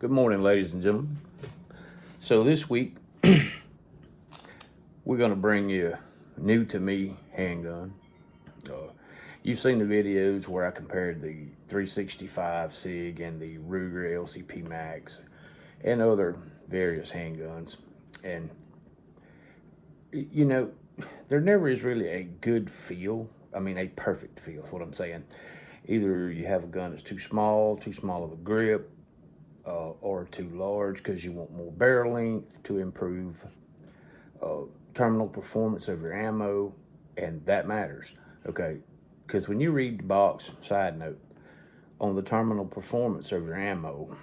Good morning, ladies and gentlemen. So this week, we're going to bring you a new to me handgun. You've seen the videos where I compared the 365 Sig and the Ruger LCP Max and other various handguns. And, you know, there never is really a good feel. I mean, a perfect feel is what I'm saying. Either you have a gun that's too small of a grip, or too large because you want more barrel length to improve terminal performance of your ammo, and that matters, okay? Because when you read the box, side note, on the terminal performance of your ammo,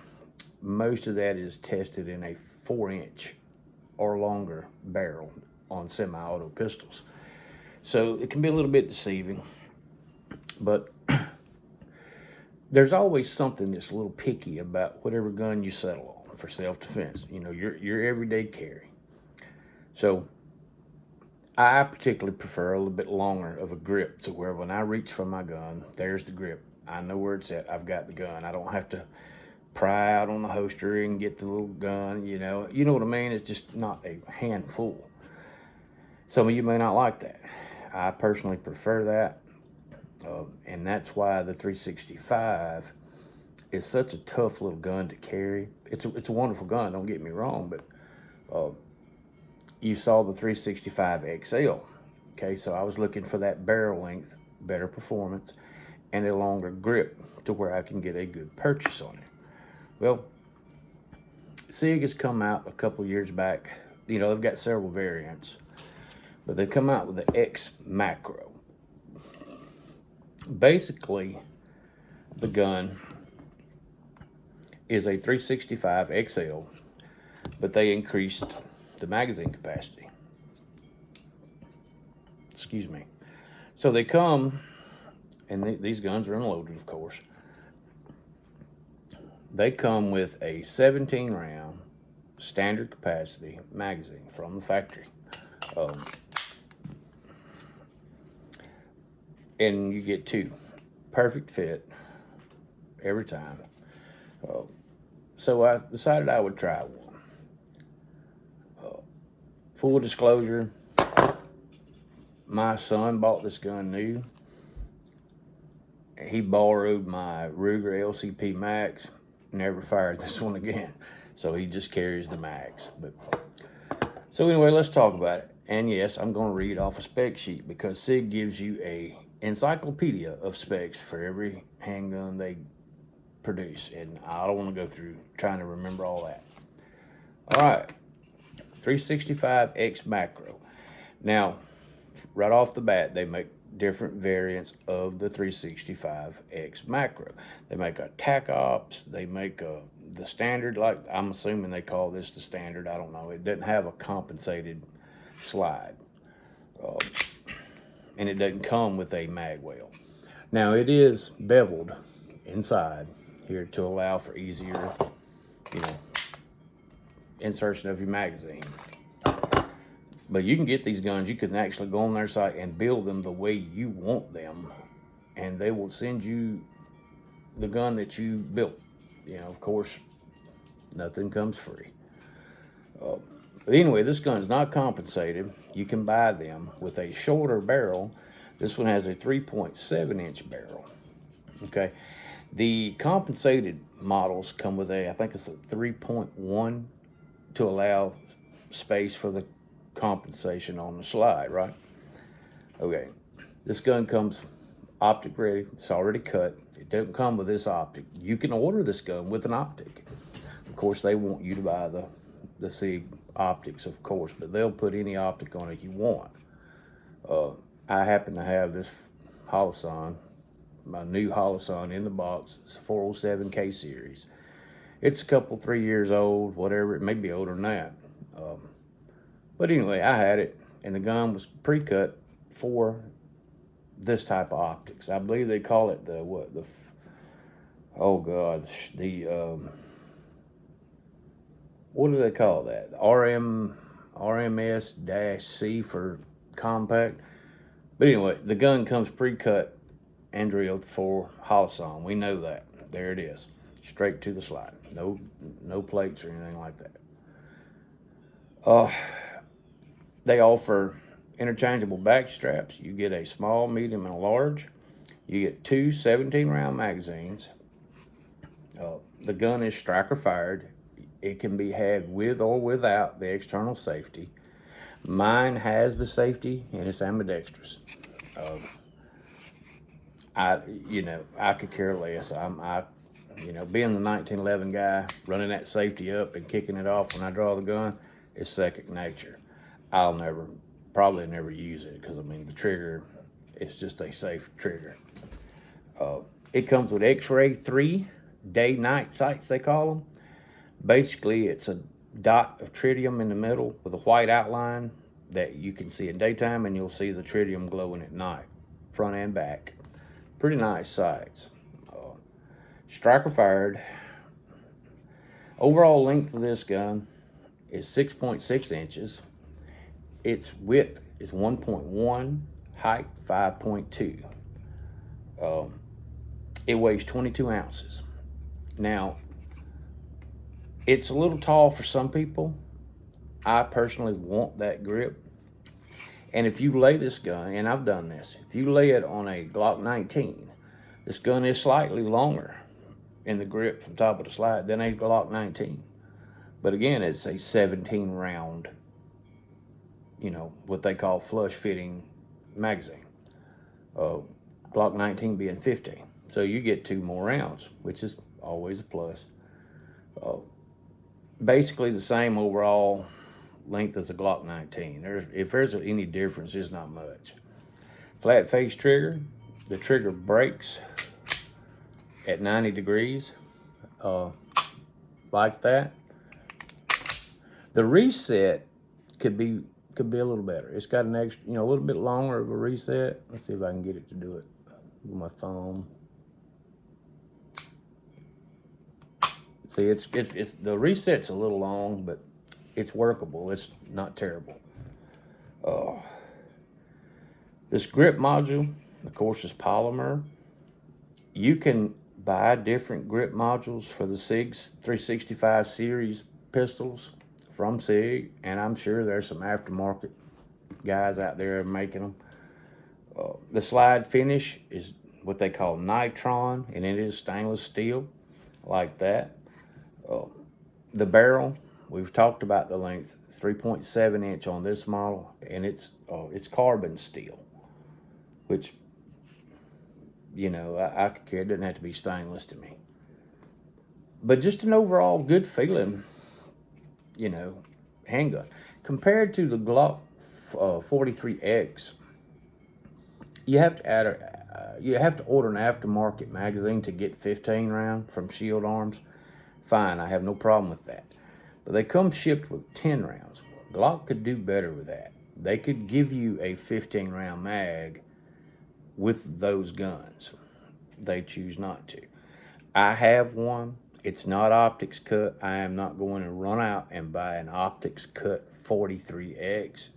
most of that is tested in a 4-inch or longer barrel on semi-auto pistols. So it can be a little bit deceiving, but there's always something that's a little picky about whatever gun you settle on for self-defense, you know, your everyday carry. So I particularly prefer a little bit longer of a grip to where when I reach for my gun, there's the grip. I know where it's at. I've got the gun. I don't have to pry out on the holster and get the little gun, you know. You know what I mean? It's just not a handful. Some of you may not like that. I personally prefer that. And that's why the 365 is such a tough little gun to carry. It's a wonderful gun, don't get me wrong, but you saw the 365 XL. Okay, so I was looking for that barrel length, better performance, and a longer grip to where I can get a good purchase on it. Well, Sig has come out a couple years back. You know, they've got several variants, but they come out with the X Macro. Basically, the gun is a 365 XL, but they increased the magazine capacity. Excuse me. So they come, and these guns are unloaded, of course. They come with a 17-round standard capacity magazine from the factory. And you get two. Perfect fit every time. So I decided I would try one. Full disclosure, my son bought this gun new. He borrowed my Ruger LCP Max, never fired this one again. So he just carries the Max. So anyway, let's talk about it. And yes, I'm going to read off a spec sheet because Sig gives you a encyclopedia of specs for every handgun they produce, and I don't want to go through trying to remember all that. All right, 365X Macro. Now, right off the bat, they make different variants of the 365X Macro. They make a TAC Ops, they make the standard, like I'm assuming they call this the standard, I don't know. It doesn't have a compensated slide. And it doesn't come with a mag well. Now it is beveled inside here to allow for easier, insertion of your magazine. But you can get these guns, you can actually go on their site and build them the way you want them, and they will send you the gun that you built. Of course, nothing comes free. But anyway, this gun's not compensated. You can buy them with a shorter barrel. This one has a 3.7-inch barrel. Okay. The compensated models come with I think it's a 3.1 to allow space for the compensation on the slide, right? Okay. This gun comes optic ready. It's already cut. It doesn't come with this optic. You can order this gun with an optic. Of course, they want you to buy the Sig optics, of course, but they'll put any optic on it you want. I happen to have this Holosun, my new Holosun in the box. It's a 407K series. It's a couple, 3 years old, whatever. It may be older than that. But anyway, I had it, and the gun was pre-cut for this type of optics. I believe they call it what do they call that? RMS-C for compact. But anyway, the gun comes pre-cut and drilled for Holosun. We know that. There it is. straight to the slide. No plates or anything like that. They offer interchangeable back straps. You get a small, medium, and a large. You get two 17-round magazines. The gun is striker fired. It can be had with or without the external safety. Mine has the safety, and it's ambidextrous. I could care less. Being the 1911 guy, running that safety up and kicking it off when I draw the gun is second nature. I'll probably never use it because, the trigger, it's just a safe trigger. It comes with X-ray 3 day-night sights, they call them. Basically, it's a dot of tritium in the middle with a white outline that you can see in daytime, and you'll see the tritium glowing at night, front and back. Pretty nice sights. Striker fired. Overall length of this gun is 6.6 inches. Its width is 1.1, height 5.2. It weighs 22 ounces. Now, it's a little tall for some people. I personally want that grip. And if you lay this gun, and I've done this, if you lay it on a Glock 19, this gun is slightly longer in the grip from top of the slide than a Glock 19. But again, it's a 17-round, what they call flush fitting magazine. Glock 19 being 15. So you get 2 more rounds, which is always a plus. Basically the same overall length as a Glock 19. If there's any difference, it's not much. Flat face trigger. The trigger breaks at 90 degrees, like that. The reset could be a little better. It's got an extra, a little bit longer of a reset. Let's see if I can get it to do it with my thumb. See, it's the reset's a little long, but it's workable. It's not terrible. This grip module, of course, is polymer. You can buy different grip modules for the Sig 365 series pistols from Sig, and I'm sure there's some aftermarket guys out there making them. The slide finish is what they call nitron, and it is stainless steel, like that. The barrel, we've talked about the length. It's 3.7 inch on this model, and it's carbon steel, which, I could care. It doesn't have to be stainless to me. But just an overall good feeling, handgun. Compared to the Glock 43X, you have to order an aftermarket magazine to get 15 round from Shield Arms. Fine, I have no problem with that. But they come shipped with 10 rounds. Glock could do better with that. They could give you a 15 round mag with those guns. They choose not to. I have one. It's not optics cut. I am not going to run out and buy an optics cut 43X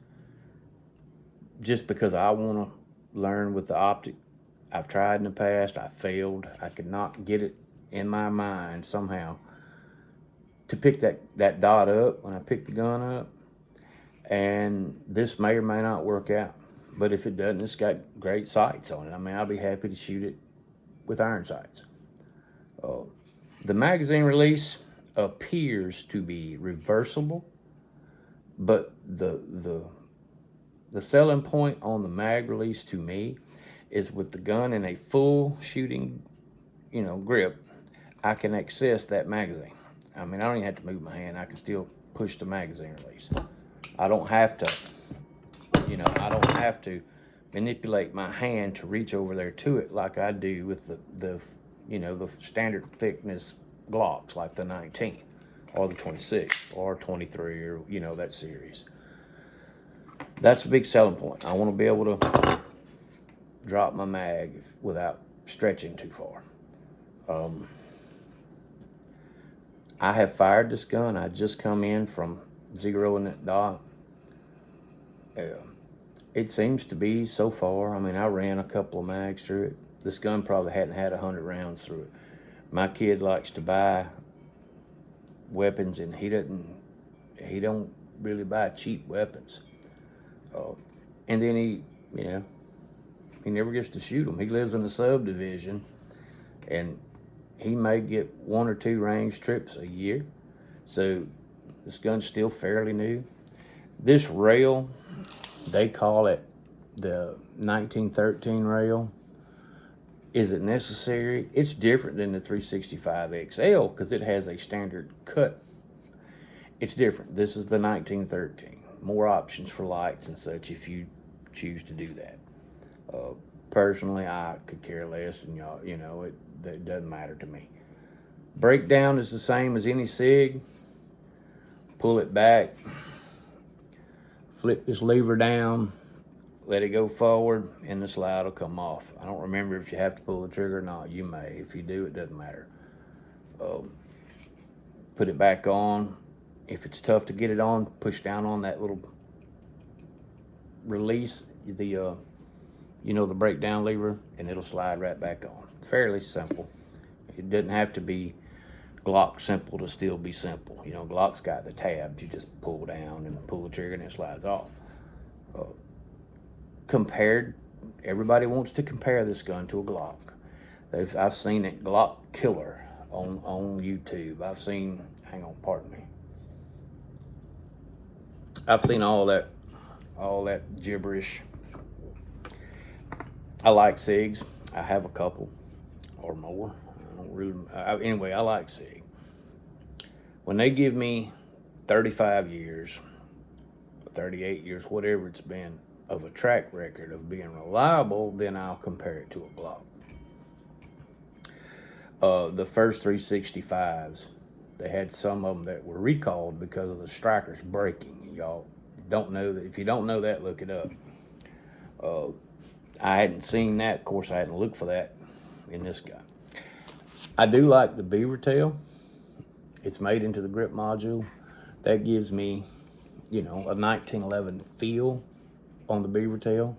just because I want to learn with the optic. I've tried in the past. I failed. I could not get it in my mind somehow to pick that dot up when I pick the gun up. And this may or may not work out. But if it doesn't, it's got great sights on it. I'll be happy to shoot it with iron sights. The magazine release appears to be reversible, but the selling point on the mag release to me is with the gun in a full shooting, grip, I can access that magazine. I don't even have to move my hand. I can still push the magazine release. I don't have to, I don't have to manipulate my hand to reach over there to it like I do with the standard thickness Glocks like the 19 or the 26 or 23 or, that series. That's a big selling point. I want to be able to drop my mag without stretching too far. I have fired this gun. I just come in from zeroing that dot. It seems to be so far. I ran a couple of mags through it. This gun probably hadn't had 100 rounds through it. My kid likes to buy weapons, and he don't really buy cheap weapons. And then he never gets to shoot them. He lives in a subdivision, and he may get 1 or 2 range trips a year. So this gun's still fairly new. This rail, they call it the 1913 rail. Is it necessary? It's different than the 365 XL because it has a standard cut. It's different. This is the 1913. More options for lights and such if you choose to do that. Personally, I could care less, and it doesn't matter to me. Breakdown is the same as any Sig. Pull it back, flip this lever down, let it go forward, and the slide will come off. I don't remember if you have to pull the trigger or not. You may. If you do, it doesn't matter. Put it back on. If it's tough to get it on, push down on that little release, the breakdown lever, and it'll slide right back on. Fairly simple. It doesn't have to be Glock simple to still be simple. Glock's got the tabs. You just pull down and pull the trigger and it slides off. Everybody wants to compare this gun to a Glock. I've seen it, Glock Killer, on YouTube. I've seen all that gibberish. I like SIGs. I have a couple or more. Anyway, I like SIG. When they give me 35 years, 38 years, whatever it's been, of a track record of being reliable, then I'll compare it to a Glock. The first 365s, they had some of them that were recalled because of the strikers breaking. Y'all don't know that. If you don't know that, look it up. I hadn't seen that. Of course, I hadn't looked for that in this guy. I do like the beaver tail. It's made into the grip module. That gives me, a 1911 feel on the beaver tail.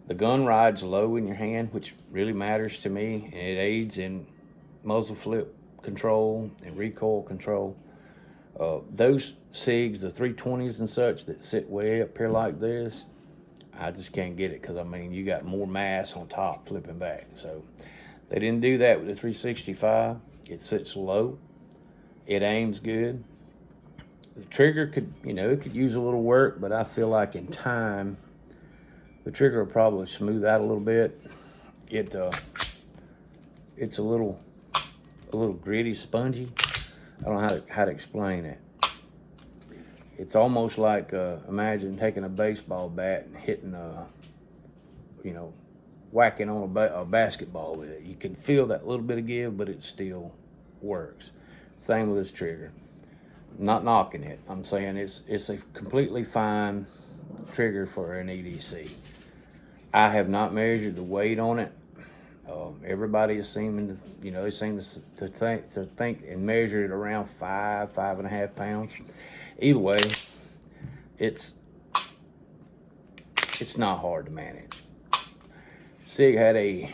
The gun rides low in your hand, which really matters to me, and it aids in muzzle flip control and recoil control. Those SIGs, the 320s and such that sit way up here like this, I just can't get it because, you got more mass on top flipping back. So they didn't do that with the 365. It sits low. It aims good. The trigger could use a little work, but I feel like in time, the trigger will probably smooth out a little bit. It's a little gritty, spongy. I don't know how to explain it. It's almost like, imagine taking a baseball bat and hitting whacking on a basketball with it. You can feel that little bit of give, but it still works. Same with this trigger. Not knocking it. I'm saying it's a completely fine trigger for an EDC. I have not measured the weight on it. Everybody is seeming to, they seem to think and measure it around 5.5 pounds. Either way, it's not hard to manage. Sig had a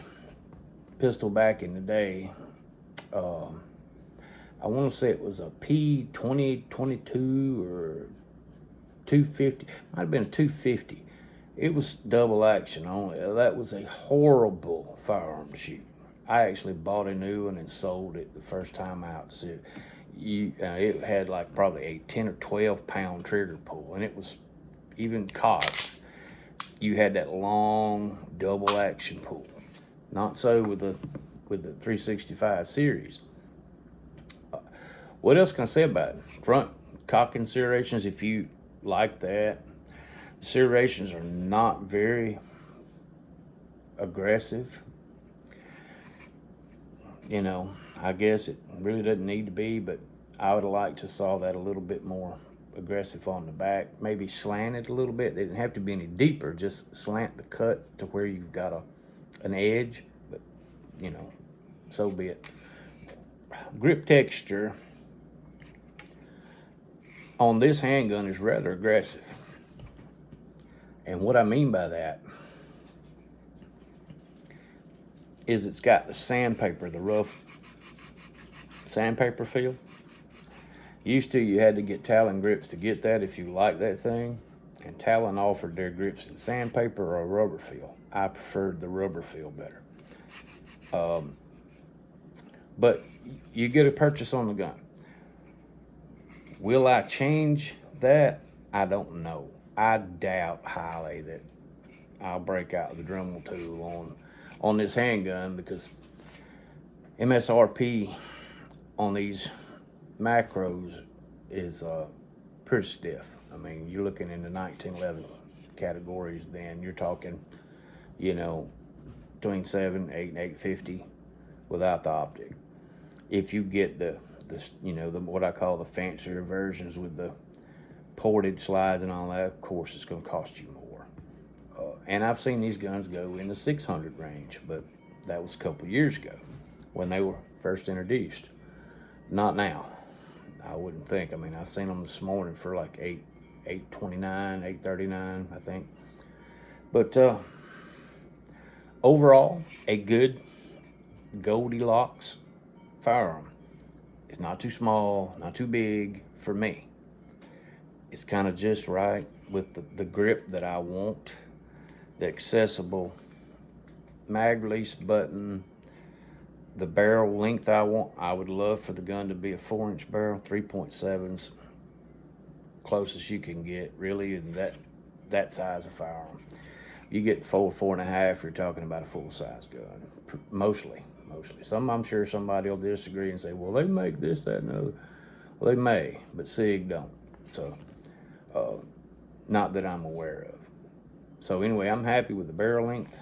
pistol back in the day. I want to say it was a P2022 or 250. Might have been a 250. It was double action only. That was a horrible firearm to shoot. I actually bought a new one and sold it the first time out. So it had like probably a 10 or 12 pound trigger pull, and it was even cocked. You had that long double action pull. Not so with the 365 series. What else can I say about it? Front cocking serrations, if you like that. Serrations are not very aggressive. I guess it really doesn't need to be, but I would have liked to saw that a little bit more aggressive on the back. Maybe slant it a little bit. They didn't have to be any deeper. Just slant the cut to where you've got an edge, but so be it. Grip texture on this handgun is rather aggressive. And what I mean by that is it's got the sandpaper, the rough sandpaper feel. Used to, you had to get Talon grips to get that if you liked that thing. And Talon offered their grips in sandpaper or rubber feel. I preferred the rubber feel better. But you get a purchase on the gun. Will I change that? I don't know. I doubt highly that I'll break out the Dremel tool on this handgun, because MSRP on these macros is pretty stiff. I mean, you're looking in the 1911 categories, then you're talking, you know, between 7, 8, and 850 without the optic. If you get the you know, the what I call the fancier versions with the ported slides and all that, of course it's going to cost you more. And I've seen these guns go in the 600 range, but that was a couple of years ago when they were first introduced. Not now, I wouldn't think. I mean, I've seen them this morning for like 829, 839, I think. But overall, a good Goldilocks firearm. It's not too small, not too big for me. It's kind of just right with the grip that I want, the accessible mag release button, the barrel length I want. I would love for the gun to be a 4-inch barrel, 3.7's closest you can get, really, in that size of firearm. You get 4.5, you're talking about a full-size gun, mostly. I'm sure somebody will disagree and say, well, they make this, that, and the other. Well, they may, but SIG don't. So, not that I'm aware of. So anyway, I'm happy with the barrel length.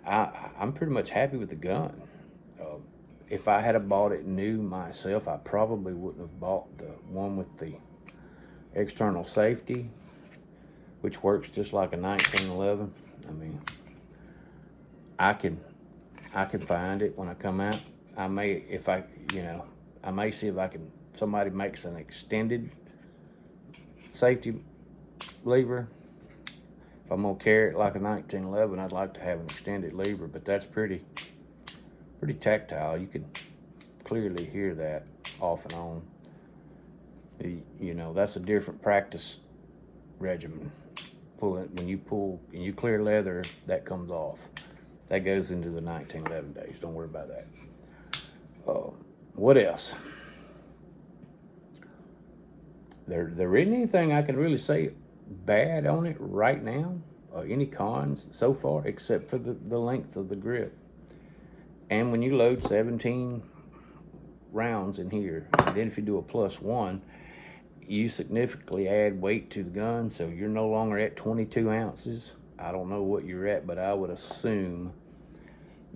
I'm pretty much happy with the gun. If I had bought it new myself, I probably wouldn't have bought the one with the external safety, which works just like a 1911. I mean, I can find it when I come out. I may, if I, you know, I may see if I can, somebody makes an extended safety lever. If I'm gonna carry it like a 1911, I'd like to have an extended lever, but that's pretty tactile. You can clearly hear that off and on. You know, that's a different practice regimen. When you pull and you clear leather, that comes off. That goes into the 1911 days. Don't worry about that. What else? There isn't anything I can really say bad on it right now, or any cons so far, except for the length of the grip. And when you load 17 rounds in here, and then if you do a +1, you significantly add weight to the gun, so you're no longer at 22 ounces. I don't know what you're at, but I would assume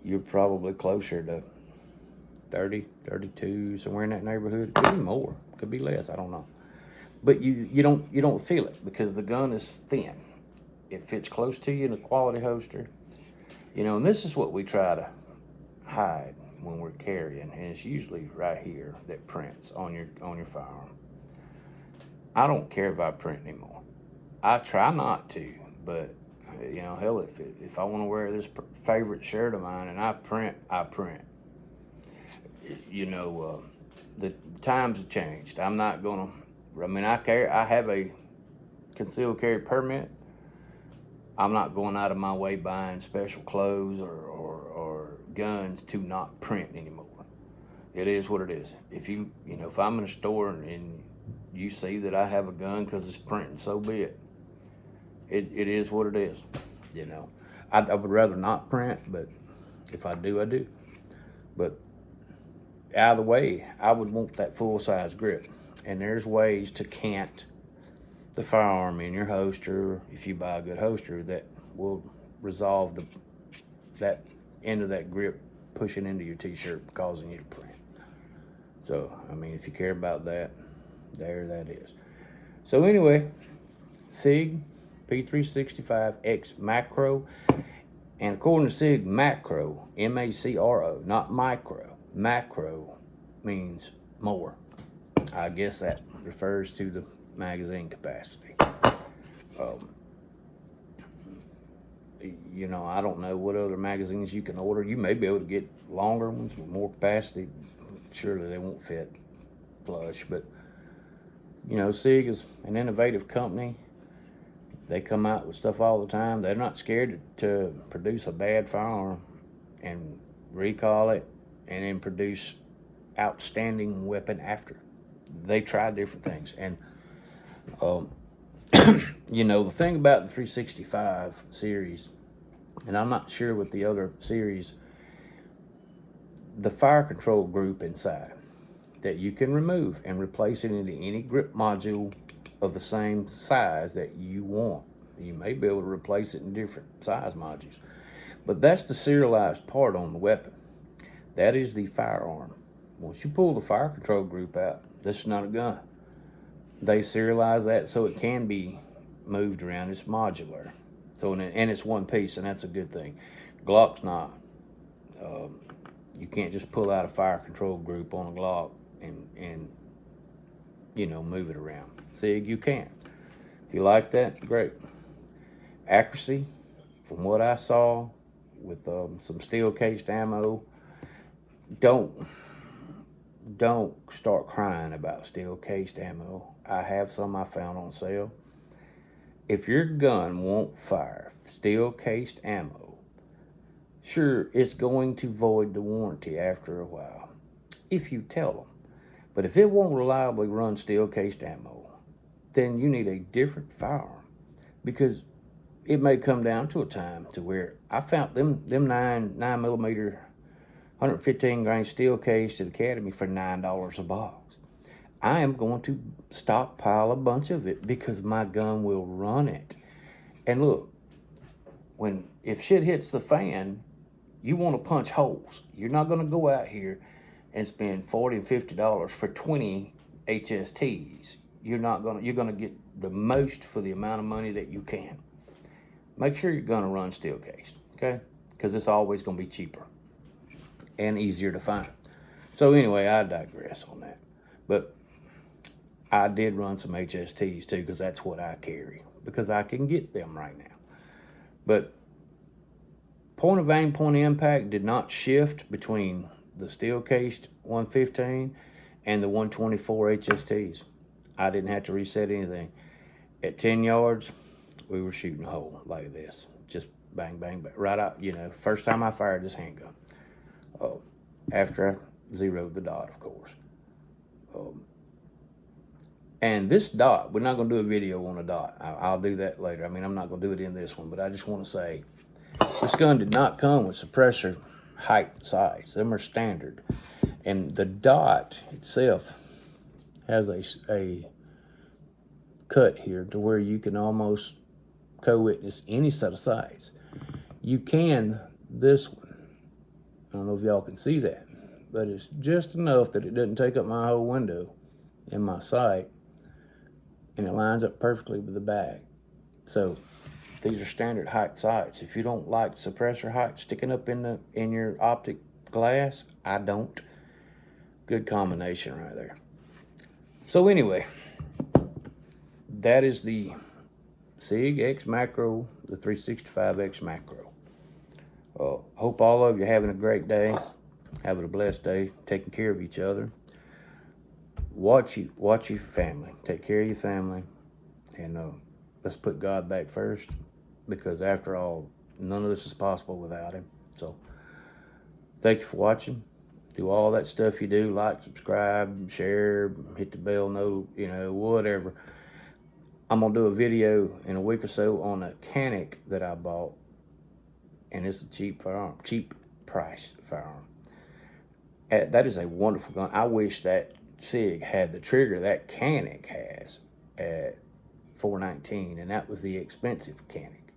you're probably closer to 30, 32, somewhere in that neighborhood. It could be more, could be less, I don't know. But you don't feel it because the gun is thin. It fits close to you in a quality holster. You know, and this is what we try to hide when we're carrying, and it's usually right here that prints on your firearm. I don't care if I print anymore. I try not to, but you know, hell, if I want to wear this favorite shirt of mine and I print. You know, the times have changed. I'm not gonna. I mean, I have a concealed carry permit. I'm not going out of my way buying special clothes or guns to not print anymore. It is what it is. If if I'm in a store and you see that I have a gun because it's printing, so be it. It is what it is. You know, I would rather not print, but if I do, I do. But out of the way, I would want that full-size grip. And there's ways to cant the firearm in your holster, if you buy a good holster, that will resolve that end of that grip pushing into your t-shirt, causing you to print. So, I mean, if you care about that, there that is. So anyway, Sig P365 X Macro. And according to Sig, Macro, M-A-C-R-O, not micro. Macro means more. I guess that refers to the magazine capacity. You know, I don't know what other magazines you can order. You may be able to get longer ones with more capacity. Surely they won't fit flush, but you know, Sig is an innovative company. They come out with stuff all the time. They're not scared to produce a bad firearm and recall it and then produce outstanding weapon after. They try different things. And you know, the thing about the 365 series, and I'm not sure with the other series, the fire control group inside that you can remove and replace it into any grip module of the same size that you want. You may be able to replace it in different size modules, but that's the serialized part on the weapon. That is the firearm. Once you pull the fire control group out, this is not a gun. They serialize that so it can be moved around. It's modular, so and it's one piece, and that's a good thing. Glock's not. You can't just pull out a fire control group on a Glock and you know, move it around. Sig, you can. If you like that, great. Accuracy, from what I saw with some steel cased ammo, don't start crying about steel cased ammo. I have some I found on sale. If your gun won't fire steel cased ammo, sure, it's going to void the warranty after a while, if you tell them. But if it won't reliably run steel cased ammo, then you need a different firearm, because it may come down to a time to where I found them 9mm 115 grain steel case at Academy for $9 a box. I am going to stockpile a bunch of it because my gun will run it. And look, if shit hits the fan, you want to punch holes. You're not going to go out here and spend $40 and $50 for 20 HSTs. You're going to get the most for the amount of money that you can. Make sure you're going to run steel cased, okay? Because it's always going to be cheaper and easier to find. So anyway, I digress on that. But I did run some HSTs too, because that's what I carry, because I can get them right now. But point of aim, point of impact did not shift between the steel cased 115 and the 124 HSTs. I didn't have to reset anything. At 10 yards, we were shooting a hole like this. Just bang, bang, bang. Right out, you know, first time I fired this handgun. After I zeroed the dot, of course. And this dot, we're not going to do a video on a dot. I'll do that later. I mean, I'm not going to do it in this one, but I just want to say, this gun did not come with suppressor height and size. Them are standard. And the dot itself has a cut here to where you can almost co-witness any set of sights. You can this one. I don't know if y'all can see that, but it's just enough that it doesn't take up my whole window in my sight, and it lines up perfectly with the bag. So these are standard height sights. If you don't like suppressor height sticking up in your optic glass, I don't. Good combination right there. So anyway, that is the Sig X Macro, the 365X Macro. Hope all of you are having a great day, having a blessed day, taking care of each other. Watch your family. Take care of your family, and let's put God back first, because after all, none of this is possible without Him. So, thank you for watching. Do all that stuff you do, like, subscribe, share, hit the bell, you know, whatever. I'm gonna do a video in a week or so on a Canic that I bought, and it's a cheap firearm, cheap priced firearm. That is a wonderful gun. I wish that Sig had the trigger that Canic has at $419, and that was the expensive Canic.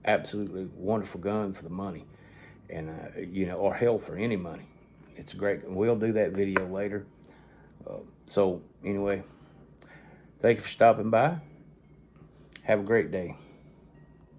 Absolutely wonderful gun for the money, and you know, or hell, for any money. It's great. We'll do that video later. So anyway, thank you for stopping by. Have a great day.